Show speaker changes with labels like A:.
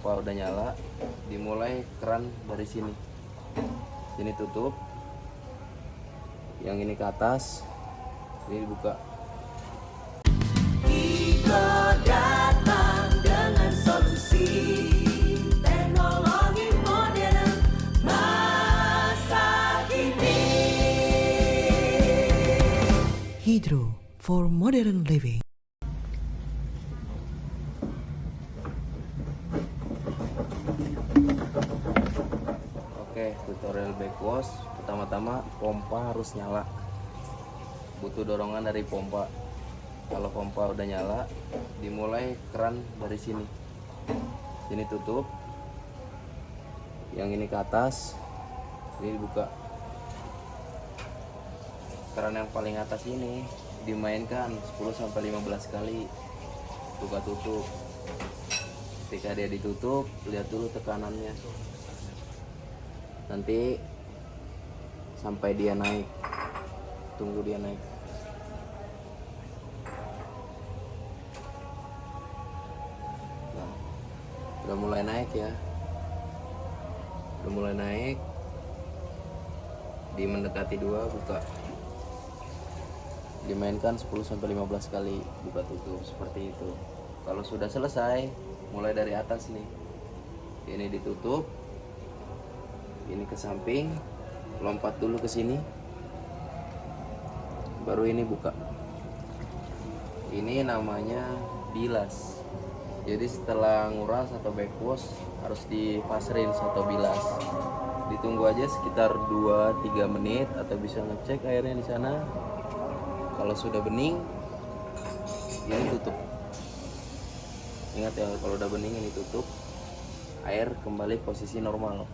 A: pompa udah nyala, dimulai keran dari sini. Sini tutup, yang ini ke atas, ini dibuka.
B: Hidro datang dengan solusi teknologi modern masa kini. Hidro for modern living.
A: Oke, tutorial backwash. Pertama-tama pompa harus nyala, butuh dorongan dari pompa. Kalau pompa udah nyala, dimulai keran dari sini. Sini tutup, yang ini ke atas, ini dibuka. Keran yang paling atas ini dimainkan 10-15 kali, buka tutup. Ketika dia ditutup, lihat dulu tekanannya, nanti sampai dia naik, tunggu dia naik. Nah, udah mulai naik ya, udah mulai naik, di mendekati 2, buka. Dimainkan 10-15 kali, buka tutup seperti itu. Kalau sudah selesai, mulai dari atas nih, ini ditutup, ini ke samping, lompat dulu ke sini, baru ini buka. Ini namanya bilas. Jadi setelah nguras atau backwash harus dipaserin atau bilas. Ditunggu aja sekitar 2-3 menit, atau bisa ngecek airnya di sana. Kalau sudah bening, ini tutup. Ingat ya, kalau udah bening ini tutup, air kembali posisi normal.